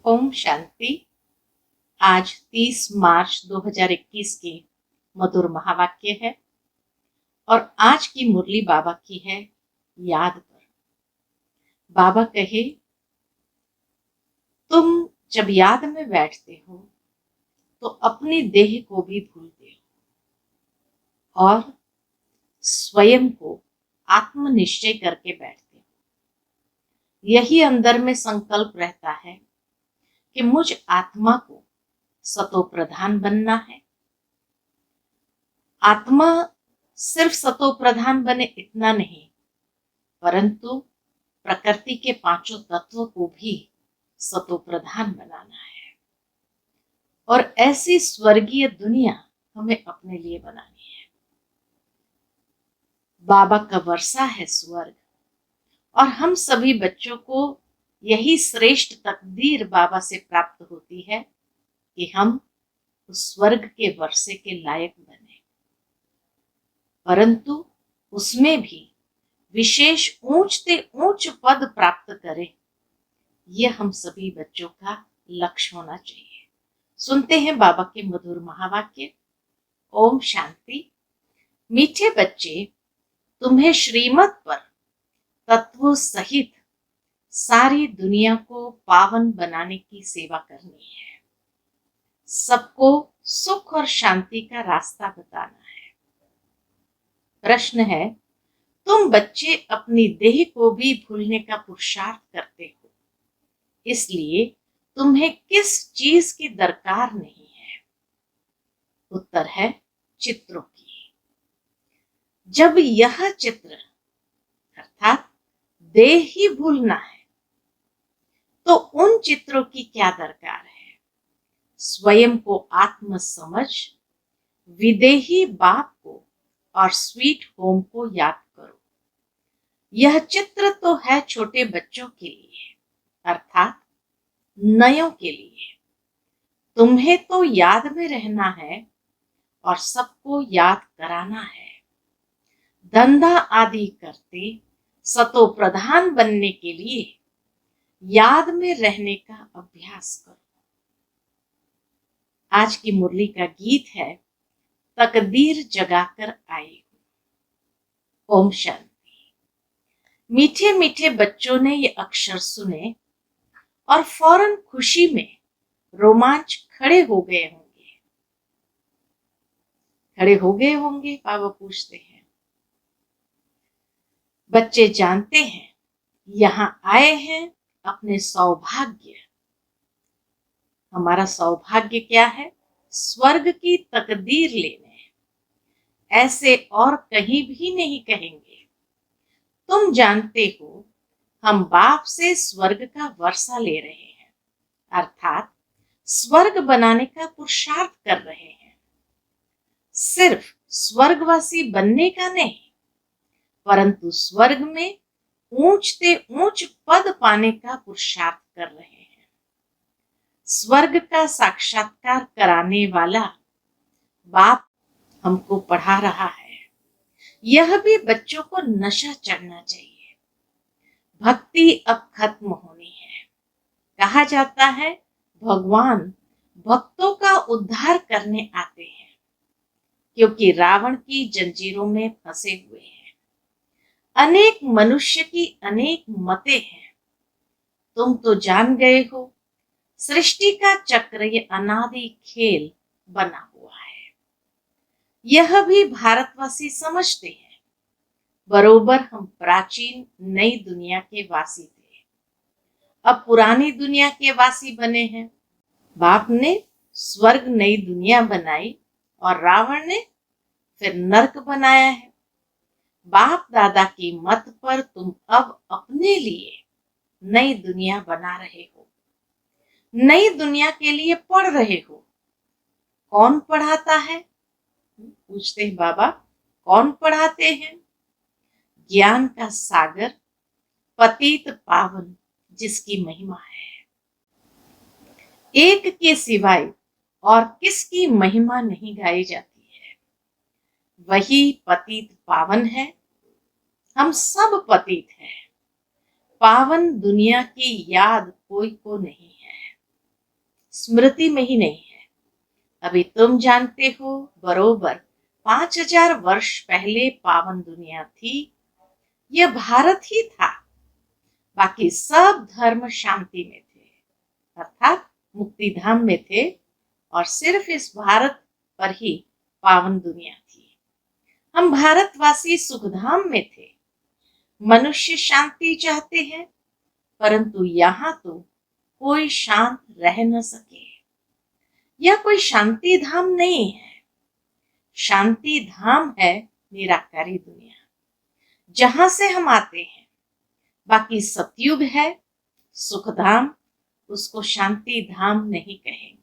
ओम शांति। आज 30 मार्च 2021 के मधुर महावाक्य है और आज की मुरली बाबा की है याद पर। बाबा कहे, तुम जब याद में बैठते हो तो अपनी देह को भी भूलते हो और स्वयं को आत्मनिश्चय करके बैठते हो। यही अंदर में संकल्प रहता है कि मुझ आत्मा को सतो प्रधान बनना है। आत्मा सिर्फ सतो प्रधान बने इतना नहीं, परंतु प्रकृति के पांचों तत्वों को भी सतो प्रधान बनाना है और ऐसी स्वर्गीय दुनिया हमें अपने लिए बनानी है। बाबा का वर्षा है स्वर्ग और हम सभी बच्चों को यही श्रेष्ठ तकदीर बाबा से प्राप्त होती है कि हम उस स्वर्ग के वर्षे के लायक बने, परंतु उसमें भी विशेष ऊंचते ऊंच पद प्राप्त करें, यह हम सभी बच्चों का लक्ष्य होना चाहिए। सुनते हैं बाबा के मधुर महावाक्य। ओम शांति। मीठे बच्चे, तुम्हें श्रीमत पर तत्वों सहित सारी दुनिया को पावन बनाने की सेवा करनी है। सबको सुख और शांति का रास्ता बताना है। प्रश्न है, तुम बच्चे अपनी देह को भी भूलने का पुरुषार्थ करते हो, इसलिए तुम्हें किस चीज की दरकार नहीं है? उत्तर है चित्रों की। जब यह चित्र अर्थात देह ही भूलना है तो उन चित्रों की क्या दरकार है? स्वयं को आत्म समझ विदेही बाप को और स्वीट होम को याद करो। यह चित्र तो है छोटे बच्चों के लिए अर्थात नयों के लिए। तुम्हें तो याद में रहना है और सबको याद कराना है। धंधा आदि करते सतो प्रधान बनने के लिए याद में रहने का अभ्यास करो। आज की मुरली का गीत है तकदीर जगाकर आई हूं। ओम शांति। मीठे मीठे बच्चों ने ये अक्षर सुने और फौरन खुशी में रोमांच खड़े हो गए होंगे। बाबा पूछते हैं। बच्चे जानते हैं यहाँ आए हैं अपने सौभाग्य। हमारा सौभाग्य क्या है? स्वर्ग की तकदीर लेने। ऐसे और कहीं भी नहीं कहेंगे। तुम जानते हो हम बाप से स्वर्ग का वर्षा ले रहे हैं अर्थात स्वर्ग बनाने का पुरुषार्थ कर रहे हैं। सिर्फ स्वर्गवासी बनने का नहीं, परंतु स्वर्ग में ऊंचते ऊंच पद पाने का पुरुषार्थ कर रहे हैं। स्वर्ग का साक्षात्कार कराने वाला बाप हमको पढ़ा रहा है। यह भी बच्चों को नशा चढ़ना चाहिए। भक्ति अब खत्म होनी है। कहा जाता है भगवान भक्तों का उद्धार करने आते हैं, क्योंकि रावण की जंजीरों में फंसे हुए हैं। अनेक मनुष्य की अनेक मतें हैं। तुम तो जान गए हो सृष्टि का चक्र ये अनादि खेल बना हुआ है। यह भी भारतवासी समझते हैं। बरोबर हम प्राचीन नई दुनिया के वासी थे, अब पुरानी दुनिया के वासी बने हैं। बाप ने स्वर्ग नई दुनिया बनाई और रावण ने फिर नर्क बनाया है। बाप दादा की मत पर तुम अब अपने लिए नई दुनिया बना रहे हो, नई दुनिया के लिए पढ़ रहे हो। कौन पढ़ाता है? पूछते हैं बाबा, कौन पढ़ाते हैं? ज्ञान का सागर पतित पावन जिसकी महिमा है। एक के सिवाय और किसकी महिमा नहीं गाई जाती है। वही पतित पावन है। हम सब पतित हैं। पावन दुनिया की याद कोई को नहीं है। स्मृति में ही नहीं है। अभी तुम जानते हो, बरोबर 5000 वर्ष पहले पावन दुनिया थी, यह भारत ही था। बाकी सब धर्म शांति में थे, अर्थात मुक्ति धाम में थे, और सिर्फ इस भारत पर ही पावन दुनिया थी। हम भारतवासी सुखधाम में थे। मनुष्य शांति चाहते हैं, परंतु यहाँ तो कोई शांत रह न सके। यह कोई शांति धाम नहीं है। शांति धाम है निराकारी दुनिया, जहां से हम आते हैं। बाकी सतयुग है सुखधाम, उसको शांति धाम नहीं कहेंगे।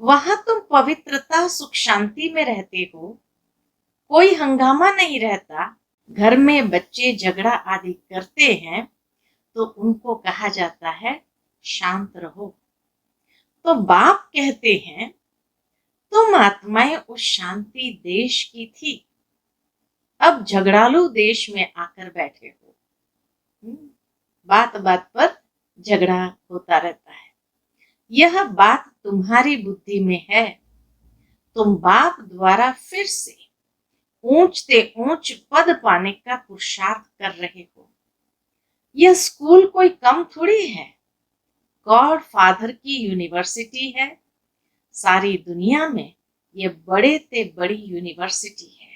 वहां तुम पवित्रता सुख शांति में रहते हो, कोई हंगामा नहीं रहता। घर में बच्चे झगड़ा आदि करते हैं तो उनको कहा जाता है शांत रहो। तो बाप कहते हैं तुम आत्माएं उस शांति देश की थी, अब झगड़ालू देश में आकर बैठे हो। बात बात पर झगड़ा होता रहता है। यह बात तुम्हारी बुद्धि में है। तुम बाप द्वारा फिर से ऊंचते ऊंच पद पाने का पुरुषार्थ कर रहे हो। यह स्कूल कोई कम थोड़ी है, गॉड फादर की यूनिवर्सिटी है। सारी दुनिया में यह बड़े से बड़ी यूनिवर्सिटी है।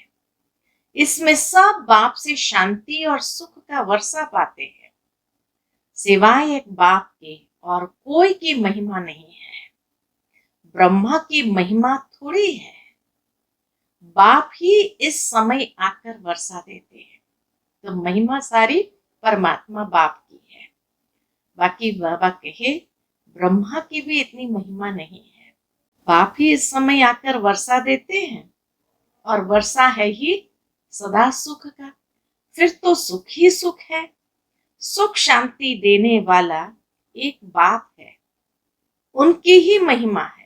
इसमें सब बाप से शांति और सुख का वर्षा पाते हैं। सिवाय एक बाप के और कोई की महिमा नहीं है। ब्रह्मा की महिमा थोड़ी है, बाप ही इस समय आकर वर्षा देते हैं। तो महिमा सारी परमात्मा बाप की है। बाकी बाबा कहे ब्रह्मा की भी इतनी महिमा नहीं है। बाप ही इस समय आकर वर्षा देते हैं, और वर्षा है ही सदा सुख का। फिर तो सुख ही सुख है। सुख शांति देने वाला एक बाप है, उनकी ही महिमा है।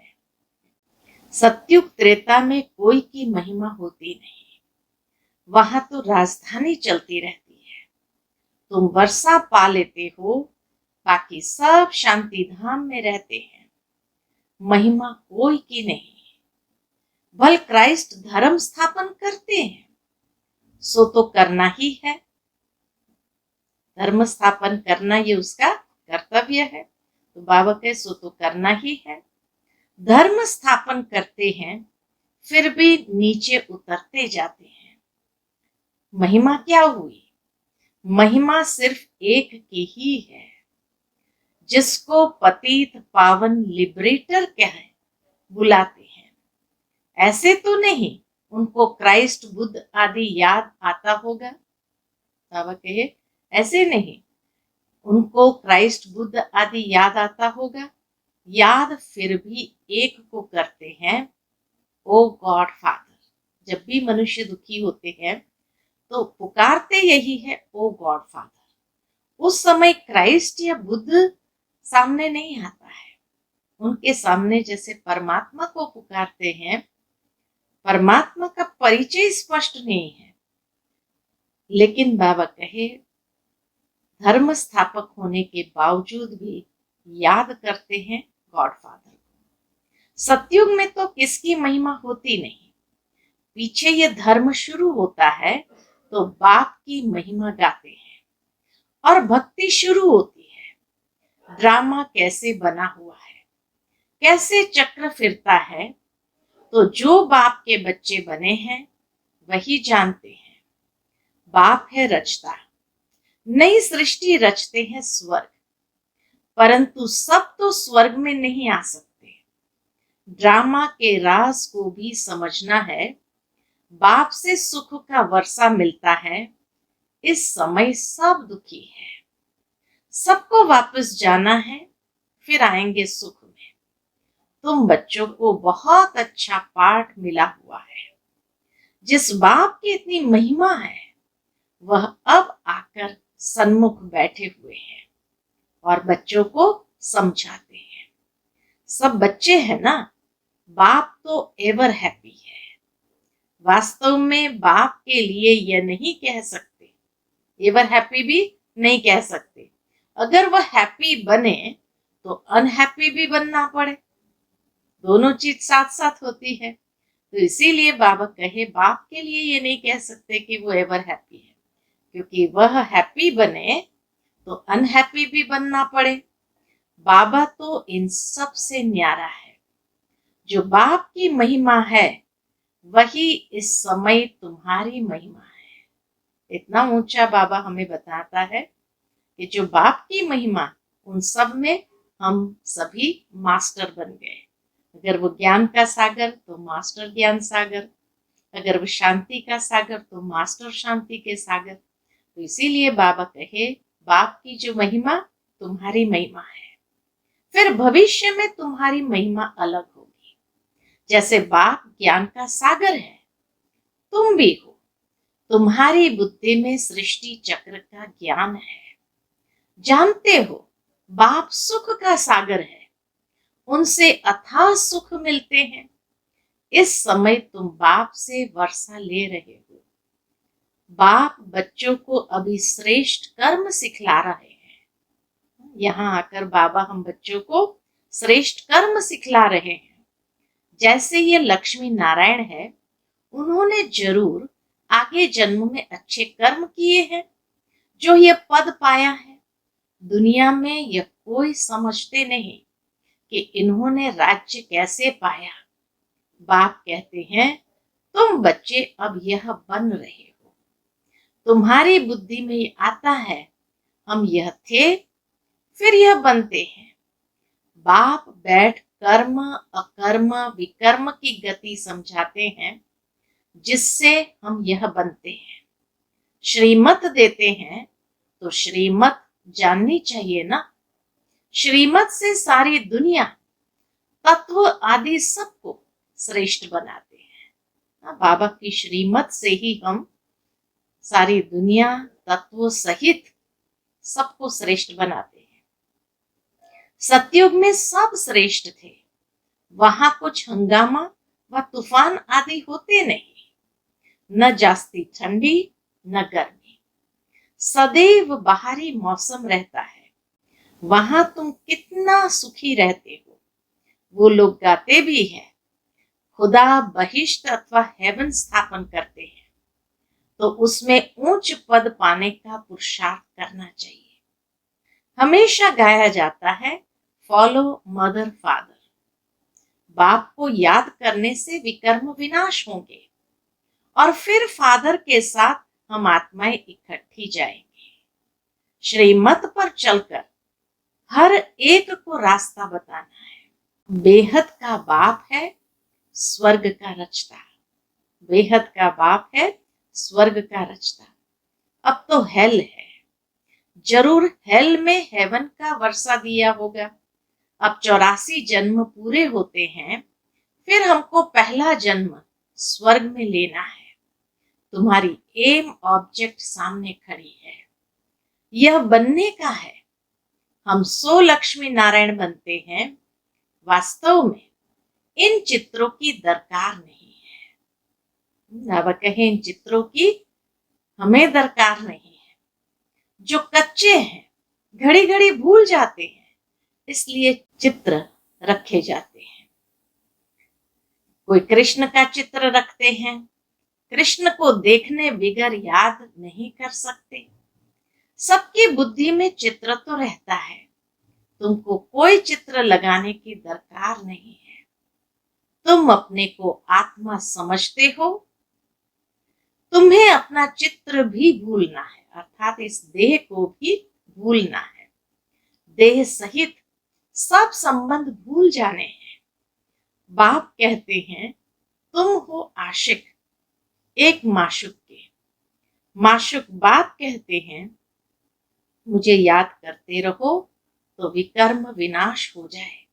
सत्युग त्रेता में कोई की महिमा होती नहीं, वहां तो राजधानी चलती रहती है। तुम वर्षा पा लेते हो, बाकी सब शांति धाम में रहते हैं। महिमा कोई की नहीं। भल क्राइस्ट धर्म स्थापन करते हैं, सो तो करना ही है। धर्म स्थापन करना ये उसका कर्तव्य है। तो बाबा कहे सो तो करना ही है। धर्म स्थापन करते हैं, फिर भी नीचे उतरते जाते हैं। महिमा क्या हुई? महिमा सिर्फ एक की ही है, जिसको पतित पावन लिबरेटर कहे बुलाते हैं। ऐसे तो नहीं उनको क्राइस्ट बुद्ध आदि याद आता होगा। बाबा कहे ऐसे नहीं उनको क्राइस्ट बुद्ध आदि याद आता होगा। याद फिर भी एक को करते हैं, ओ गॉड फादर। जब भी मनुष्य दुखी होते हैं तो पुकारते यही है, ओ गॉड फादर। उस समय क्राइस्ट या बुद्ध सामने नहीं आता है। उनके सामने जैसे परमात्मा को पुकारते हैं, परमात्मा का परिचय स्पष्ट नहीं है। लेकिन बाबा कहे धर्म स्थापक होने के बावजूद भी याद करते हैं गॉड फादर को। सतयुग में तो किसकी महिमा होती नहीं। पीछे ये धर्म शुरू होता है तो बाप की महिमा गाते हैं, और भक्ति शुरू होती है। ड्रामा कैसे बना हुआ है, कैसे चक्र फिरता है, तो जो बाप के बच्चे बने हैं वही जानते हैं। बाप है रचता, नई सृष्टि रचते हैं स्वर्ग, परंतु सब तो स्वर्ग में नहीं आ सकते। ड्रामा के राज को भी समझना है। बाप से सुख का वर्षा मिलता है। इस समय सब दुखी है, सबको वापस जाना है, फिर आएंगे सुख में। तुम बच्चों को बहुत अच्छा पाठ मिला हुआ है। जिस बाप की इतनी महिमा है, वह अब आकर सन्मुख बैठे हुए हैं और बच्चों को समझाते हैं। सब बच्चे हैं ना, बाप तो एवर हैप्पी है। वास्तव में बाप के लिए यह नहीं कह सकते, एवर हैप्पी भी नहीं कह सकते। अगर वह हैप्पी बने तो अनहैप्पी भी बनना पड़े। दोनों चीज साथ साथ होती है। तो इसीलिए बाबा कहे बाप के लिए ये नहीं कह सकते कि वो एवर हैप्पी है, क्योंकि वह हैप्पी बने तो अनहैप्पी भी बनना पड़े। बाबा तो इन सब से न्यारा है। जो बाप की महिमा है वही इस समय तुम्हारी महिमा है। इतना ऊंचा बाबा हमें बताता है कि जो बाप की महिमा, उन सब में हम सभी मास्टर बन गए। अगर वो ज्ञान का सागर तो मास्टर ज्ञान सागर, अगर वो शांति का सागर तो मास्टर शांति के सागर। तो इसीलिए बाबा कहे बाप की जो महिमा तुम्हारी महिमा है, फिर भविष्य में तुम्हारी महिमा अलग होगी। जैसे बाप ज्ञान का सागर है, तुम भी हो। तुम्हारी बुद्धि में सृष्टि चक्र का ज्ञान है। जानते हो बाप सुख का सागर है, उनसे अथाह सुख मिलते हैं। इस समय तुम बाप से वर्षा ले रहे हो। बाप बच्चों को अभी श्रेष्ठ कर्म सिखला रहे हैं। यहाँ आकर बाबा हम बच्चों को श्रेष्ठ कर्म सिखला रहे हैं। जैसे ये लक्ष्मी नारायण है, उन्होंने जरूर आगे जन्म में अच्छे कर्म किए हैं जो ये पद पाया है। दुनिया में यह कोई समझते नहीं कि इन्होंने राज्य कैसे पाया। बाप कहते हैं तुम बच्चे अब यह बन रहे हो। तुम्हारी बुद्धि में ये आता है हम यह थे, फिर यह बनते हैं। बाप बैठ कर्म अकर्म विकर्म की गति समझाते हैं, जिससे हम यह बनते हैं। श्रीमत देते हैं तो श्रीमत जाननी चाहिए ना। श्रीमत से सारी दुनिया तत्व आदि सबको श्रेष्ठ बनाते हैं। बाबा की श्रीमत से ही हम सारी दुनिया तत्व सहित सबको श्रेष्ठ बनाते हैं। सतयुग में सब श्रेष्ठ थे। वहां कुछ हंगामा व तूफान आदि होते नहीं, न जास्ती ठंडी न गर्मी, सदैव बाहरी मौसम रहता है। वहां तुम कितना सुखी रहते हो। वो लोग गाते भी हैं, खुदा बहिष्ट अथवा हेवन स्थापन करते हैं तो उसमें ऊंच पद पाने का पुरुषार्थ करना चाहिए। हमेशा गाया जाता है फॉलो मदर फादर। बाप को याद करने से विकर्म विनाश होंगे और फिर फादर के साथ हम आत्माएं इकट्ठी जाएंगे। श्रीमत पर चलकर हर एक को रास्ता बताना है। बेहद का बाप है स्वर्ग का रचता। बेहद का बाप है स्वर्ग का रचता। अब तो हेल है, जरूर हेल में हेवन का वर्षा दिया होगा। अब 84 जन्म पूरे होते हैं, फिर हमको पहला जन्म स्वर्ग में लेना है। तुम्हारी एम ऑब्जेक्ट सामने खड़ी है, यह बनने का है। हम 100 लक्ष्मी नारायण बनते हैं। वास्तव में इन चित्रों की दरकार नहीं है। बाबा कहे इन चित्रों की हमें दरकार नहीं है। जो कच्चे हैं घड़ी घड़ी भूल जाते हैं, इसलिए चित्र रखे जाते हैं। कोई कृष्ण का चित्र रखते हैं, कृष्ण को देखने बिगर याद नहीं कर सकते। सबकी बुद्धि में चित्र तो रहता है, तुमको कोई चित्र लगाने की दरकार नहीं है। तुम अपने को आत्मा समझते हो। तुम्हें अपना चित्र भी भूलना है, अर्थात इस देह को भी भूलना है। देह सहित सब संबंध भूल जाने हैं। बाप कहते हैं तुम हो आशिक एक माशुक के। माशुक बाप कहते हैं मुझे याद करते रहो तो विकर्म विनाश हो जाए।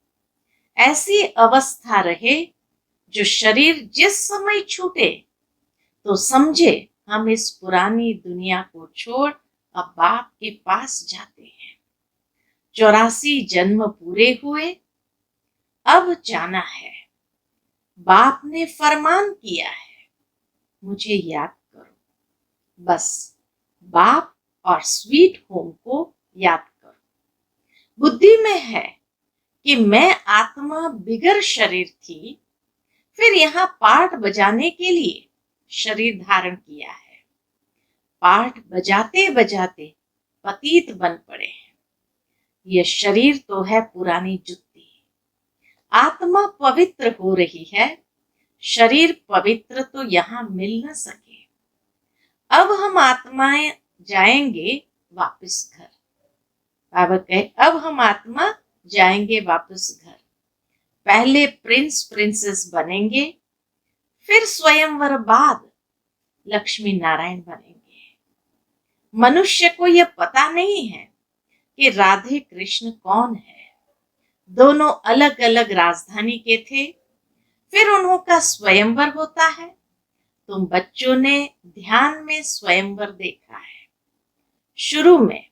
ऐसी अवस्था रहे जो शरीर जिस समय छूटे तो समझे हम इस पुरानी दुनिया को छोड़ अब बाप के पास जाते हैं। 84 जन्म पूरे हुए, अब जाना है। बाप ने फरमान किया है मुझे याद करो। बस बाप और स्वीट होम को याद करो। बुद्धि में है कि मैं आत्मा बिगर शरीर थी, फिर यहाँ पाठ बजाने के लिए शरीर धारण किया है। पाठ बजाते बजाते पतित बन पड़े हैं। यह शरीर तो है पुरानी जुत्ती। आत्मा पवित्र हो रही है, शरीर पवित्र तो यहाँ मिल न सके। अब हम आत्माएं जाएंगे वापस घर। बाबा कहे अब हम आत्मा जाएंगे वापस घर। पहले प्रिंस प्रिंसेस बनेंगे, फिर स्वयंवर बाद लक्ष्मी नारायण बनेंगे। मनुष्य को यह पता नहीं है कि राधे कृष्ण कौन है। दोनों अलग अलग राजधानी के थे, फिर उनका स्वयंवर होता है। तुम बच्चों ने ध्यान में स्वयंवर देखा है। शुरू में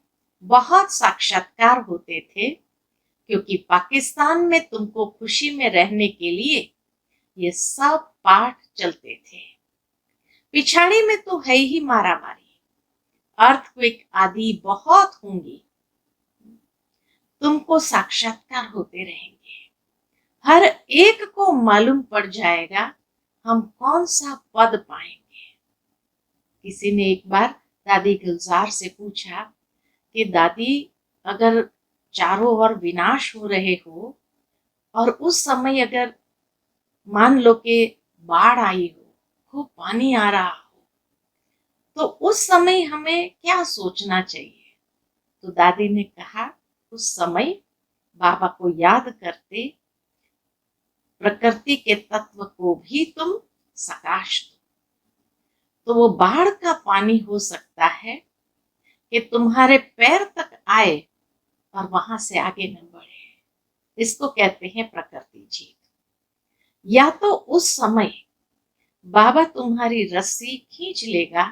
बहुत साक्षात्कार होते थे, क्योंकि पाकिस्तान में तुमको खुशी में रहने के लिए ये सब पाठ चलते थे। पिछाड़ी में तो है ही मारामारी, अर्थक्वेक आदि बहुत होंगी। तुमको साक्षात्कार होते रहेंगे। हर एक को मालूम पड़ जाएगा हम कौन सा पद पाएंगे। किसी ने एक बार दादी गुलजार से पूछा कि दादी, अगर चारों ओर विनाश हो रहे हो और उस समय अगर मान लो कि बाढ़ आई हो, खूब पानी आ रहा हो, तो उस समय हमें क्या सोचना चाहिए? तो दादी ने कहा, उस समय बाबा को याद करते प्रकृति के तत्व को भी तुम सकाश दो। तो वो बाढ़ का पानी हो सकता है कि तुम्हारे पैर तक आए और वहां से आगे न बढ़े। इसको कहते हैं प्रकृति जीत। या तो उस समय बाबा तुम्हारी रस्सी खींच लेगा,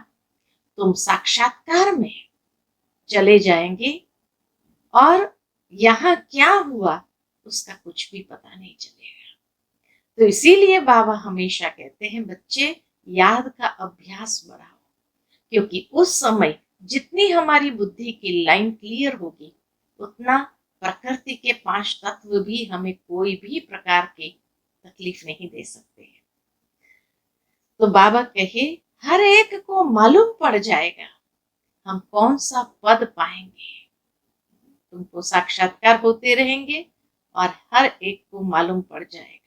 तुम साक्षात्कार में चले जाएंगे और यहाँ क्या हुआ उसका कुछ भी पता नहीं चलेगा। तो इसीलिए बाबा हमेशा कहते हैं बच्चे याद का अभ्यास बढ़ाओ, क्योंकि उस समय जितनी हमारी बुद्धि की लाइन क्लियर होगी, उतना प्रकृति के 5 तत्व भी हमें कोई भी प्रकार की तकलीफ नहीं दे सकते। तो बाबा कहे हर एक को मालूम पड़ जाएगा हम कौन सा पद पाएंगे। तुमको साक्षात्कार होते रहेंगे और हर एक को मालूम पड़ जाएगा।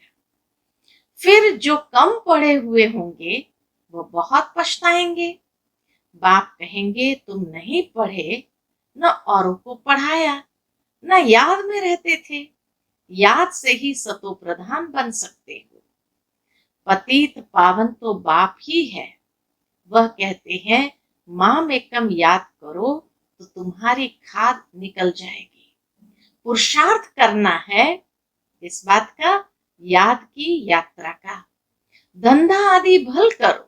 फिर जो कम पढ़े हुए होंगे वो बहुत पछताएंगे। बाप कहेंगे तुम नहीं पढ़े, न औरों को पढ़ाया, न याद में रहते थे। याद से ही सतो प्रधान बन सकते हो। पतित पावन तो बाप ही है। वह कहते हैं माम एकम याद करो तो तुम्हारी खाद निकल जाएगी। पुरुषार्थ करना है इस बात का, याद की यात्रा का। धंधा आदि भल करो,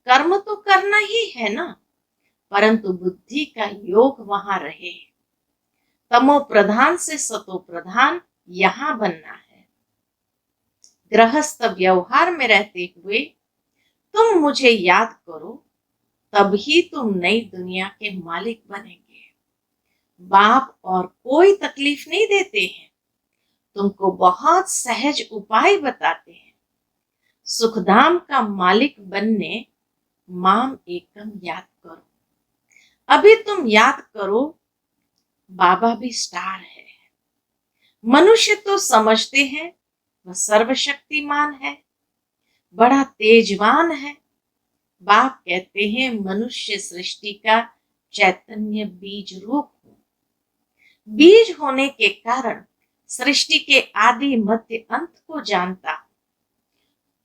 कर्म तो करना ही है ना, परंतु बुद्धि का योग वहां रहे। तमो प्रधान से सतो प्रधान यहां बनना है। गृहस्थ व्यवहार में रहते हुए तुम मुझे याद करो, तभी तुम नई दुनिया के मालिक बनेंगे। बाप और कोई तकलीफ नहीं देते हैं, तुमको बहुत सहज उपाय बताते हैं। सुखधाम का मालिक बनने माम एकम याद करो। अभी तुम याद करो, बाबा भी स्टार है। मनुष्य तो समझते हैं वह सर्वशक्तिमान है, बड़ा तेजवान है। बाप कहते हैं मनुष्य सृष्टि का चैतन्य बीज रूप हो। बीज होने के कारण सृष्टि के आदि मध्य अंत को जानता हूं।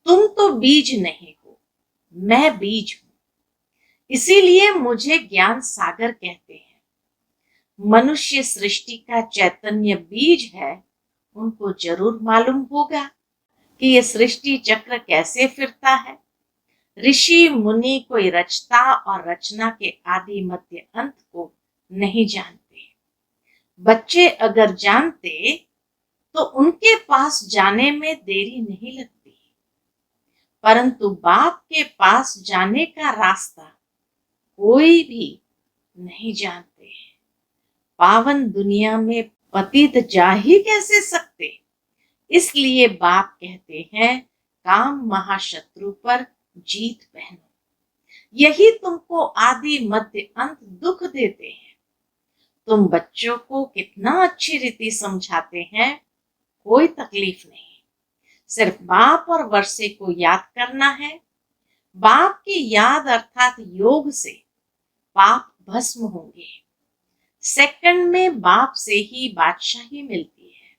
तुम तो बीज नहीं हो, मैं बीज हूं। इसीलिए मुझे ज्ञान सागर कहते हैं। मनुष्य सृष्टि का चैतन्य बीज है, उनको जरूर मालूम होगा कि ये सृष्टि चक्र कैसे फिरता है। ऋषि मुनि कोई रचता और रचना के आदि मध्य अंत को नहीं जानते। बच्चे अगर जानते तो उनके पास जाने में देरी नहीं लगती, परंतु बाप के पास जाने का रास्ता कोई भी नहीं जानते। पावन दुनिया में पतित जा ही कैसे सकते। इसलिए बाप कहते हैं, काम महाशत्रु पर जीत पहनो। यही तुमको आदि मध्य अंत दुख देते हैं। तुम बच्चों को कितना अच्छी रीति समझाते हैं, कोई तकलीफ नहीं। सिर्फ बाप और वर्षे को याद करना है। बाप की याद अर्थात योग से पाप भस्म होंगे। सेकंड में बाप से ही बादशाही मिलती है।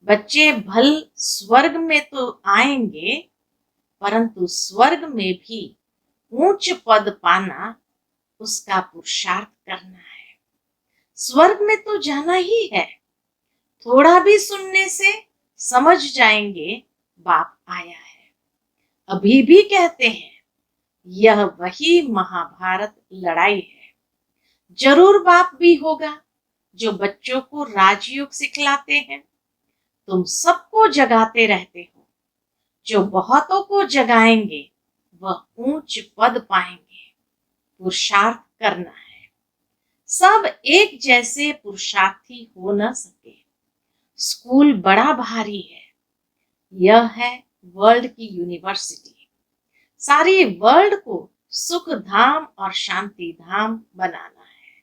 बच्चे भल स्वर्ग में तो आएंगे, परंतु स्वर्ग में भी ऊंच पद पाना उसका पुरुषार्थ करना है। स्वर्ग में तो जाना ही है। थोड़ा भी सुनने से समझ जाएंगे बाप आया है। अभी भी कहते हैं, यह वही महाभारत लड़ाई है। जरूर बाप भी होगा जो बच्चों को राजयोग सिखलाते हैं। तुम सबको जगाते रहते हो। जो बहुतों को जगाएंगे वह ऊंच पद पाएंगे। पुरुषार्थ करना है। सब एक जैसे पुरुषार्थी हो न सके। स्कूल बड़ा भारी है। यह है वर्ल्ड की यूनिवर्सिटी। सारी वर्ल्ड को सुख धाम और शांति धाम बनाना है।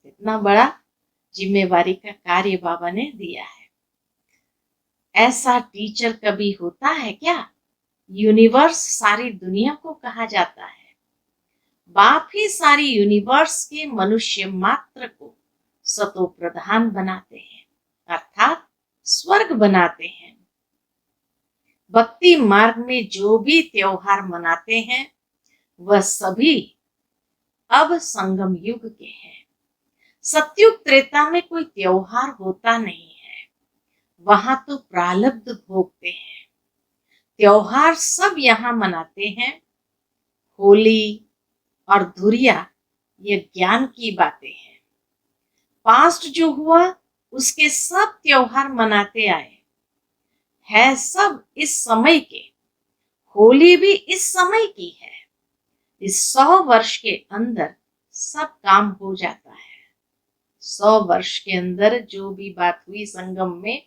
इतना बड़ा जिम्मेवारी का कार्य बाबा ने दिया है। ऐसा टीचर कभी होता है क्या? यूनिवर्स सारी दुनिया को कहा जाता है। बाप ही सारी यूनिवर्स के मनुष्य मात्र को सतो प्रधान बनाते हैं, अर्थात स्वर्ग बनाते हैं। भक्ति मार्ग में जो भी त्योहार मनाते हैं वह सभी अब संगम युग के हैं। सतयुग त्रेता में कोई त्योहार होता नहीं है। वहां तो प्रारब्ध भोगते हैं। त्योहार सब यहाँ मनाते हैं। होली और धुरिया ये ज्ञान की बातें हैं। पास्ट जो हुआ उसके सब त्योहार मनाते आए है, सब इस समय के। होली भी इस समय की है। इस 100 वर्ष के अंदर सब काम हो जाता है। 100 वर्ष के अंदर जो भी बात हुई संगम में,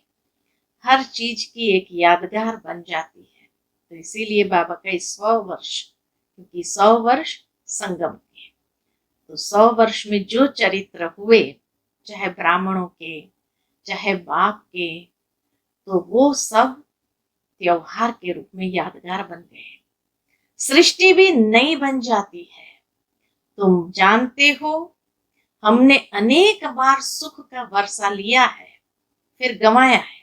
हर चीज की एक यादगार बन जाती है। तो इसीलिए बाबा का 100 वर्ष, क्योंकि 100 वर्ष संगम के। तो 100 वर्ष में जो चरित्र हुए, चाहे ब्राह्मणों के चाहे बाप के, तो वो सब त्योहार के रूप में यादगार बन गए। सृष्टि भी नई बन जाती है। तुम जानते हो, हमने अनेक बार सुख का वर्षा लिया है, फिर गंवाया है।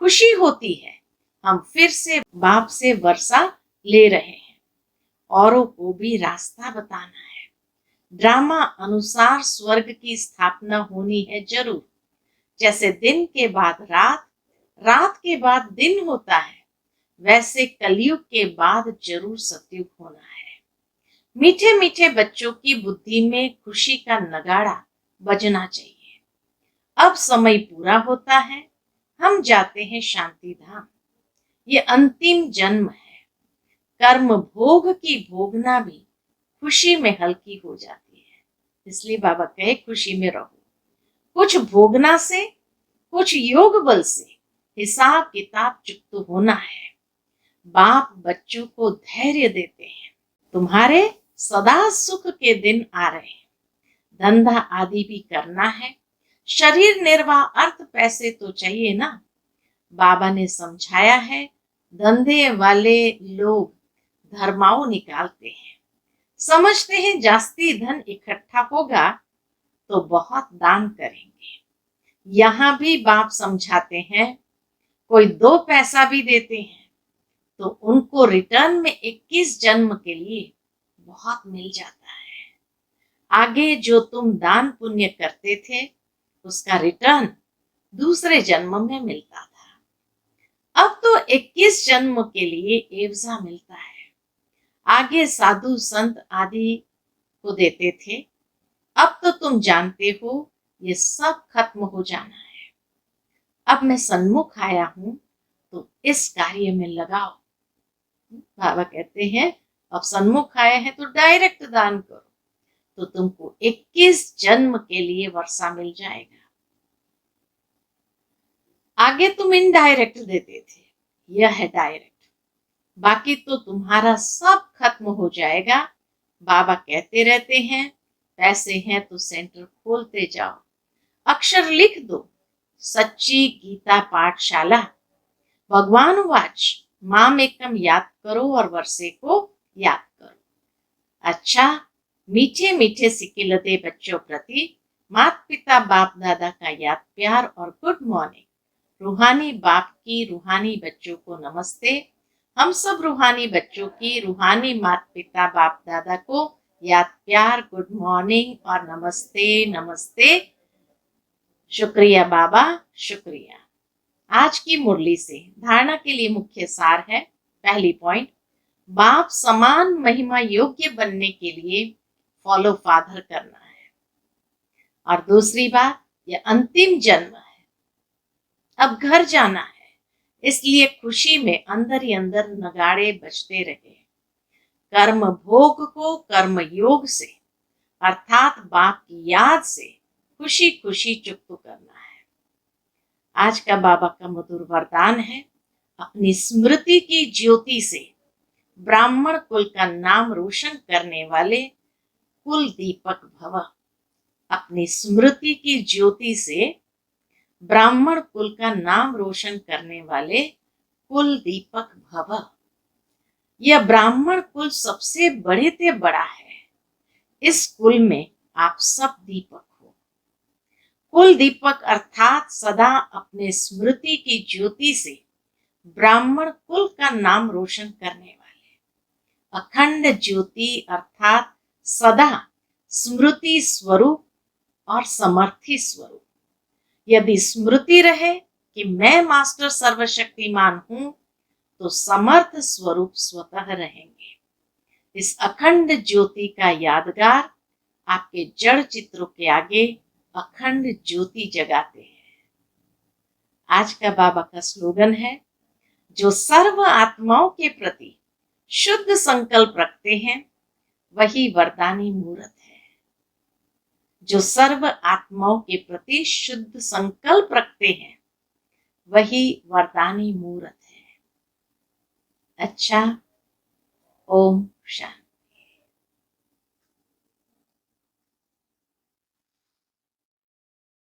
खुशी होती है हम फिर से बाप से वर्षा ले रहे हैं। औरों को भी रास्ता बताना है। ड्रामा अनुसार स्वर्ग की स्थापना होनी है जरूर। जैसे दिन के बाद रात, रात के बाद दिन होता है, वैसे कलयुग के बाद जरूर सतयुग होना है। मीठे मीठे बच्चों की बुद्धि में खुशी का नगाड़ा बजना चाहिए। अब समय पूरा होता है, हम जाते हैं शांति धाम। ये अंतिम जन्म है। कर्म भोग की भोगना भी खुशी में हल्की हो जाती है। इसलिए बाबा कहे, खुशी में रहो। कुछ भोगना से, कुछ योग बल से हिसाब किताब चुकत होना है। बाप बच्चों को धैर्य देते हैं। तुम्हारे सदा सुख के दिन आ रहे हैं। धंधा आदि भी करना है। शरीर निर्वाह अर्थ पैसे तो चाहिए ना। बाबा ने समझाया है, धंधे वाले लोग धर्माओं निकालते हैं। समझते हैं जास्ती धन इकट्ठा होगा तो बहुत दान करेंगे। यहाँ भी बाप समझाते हैं, कोई 2 पैसा भी देते हैं तो उनको रिटर्न में 21 जन्म के लिए बहुत मिल जाता है। आगे जो तुम दान पुण्य करते थे उसका रिटर्न दूसरे जन्म में मिलता था। अब तो 21 जन्म के लिए एवजा मिलता है। आगे साधु संत आदि को देते थे। अब तो तुम जानते हो ये सब खत्म हो जाना है। अब मैं सन्मुख आया हूं तो इस कार्य में लगाओ। बाबा कहते हैं, अब सन्मुख आए हैं तो डायरेक्ट दान करो, तो तुमको 21 जन्म के लिए वर्षा मिल जाएगा। आगे तुम इनडायरेक्ट देते थे, यह है डायरेक्ट। बाकी तो तुम्हारा सब खत्म हो जाएगा। बाबा कहते रहते हैं, पैसे हैं तो सेंटर खोलते जाओ, अक्षर लिख दो, सच्ची गीता पाठशाला। भगवान वाच माम एकम याद करो और वर्षे को याद करो। अच्छा, मीठे मीठे सिक्के लदे बच्चों प्रति माता पिता बाप दादा का याद प्यार और गुड मॉर्निंग। रूहानी बाप की रूहानी बच्चों को नमस्ते। हम सब रूहानी बच्चों की रूहानी माता पिता बाप दादा को याद प्यार, गुड मॉर्निंग और नमस्ते नमस्ते। शुक्रिया बाबा, शुक्रिया। आज की मुरली से धारणा के लिए मुख्य सार है, पहली पॉइंट, बाप समान महिमा योग्य बनने के लिए फॉलो फादर करना है। और दूसरी बात, यह अंतिम जन्म है, अब घर जाना है, इसलिए खुशी में अंदर ही अंदर नगाड़े बजते रहे। कर्म भोग को कर्म योग से अर्थात बाप की याद से खुशी खुशी चुप करना है। आज का बाबा का मधुर वरदान है, अपनी स्मृति की ज्योति से ब्राह्मण कुल का नाम रोशन करने वाले कुल दीपक भव। अपनी स्मृति की ज्योति से ब्राह्मण कुल का नाम रोशन करने वाले कुल दीपक भव। यह ब्राह्मण कुल सबसे बड़े से बड़ा है। इस कुल में आप सब दीपक हो। कुल दीपक अर्थात सदा अपने स्मृति की ज्योति से ब्राह्मण कुल का नाम रोशन करने वाले। अखंड ज्योति अर्थात सदा स्मृति स्वरूप और समर्थी स्वरूप। यदि स्मृति रहे कि मैं मास्टर सर्वशक्तिमान हूं, तो समर्थ स्वरूप स्वतः रहेंगे। इस अखंड ज्योति का यादगार आपके जड़ चित्रों के आगे अखंड ज्योति जगाते हैं। आज का बाबा का स्लोगन है, जो सर्व आत्माओं के प्रति शुद्ध संकल्प रखते हैं वही वरदानी मूर्त है। जो सर्व आत्माओं के प्रति शुद्ध संकल्प रखते हैं वही वरदानी मूर्त है। अच्छा, ओम शांति।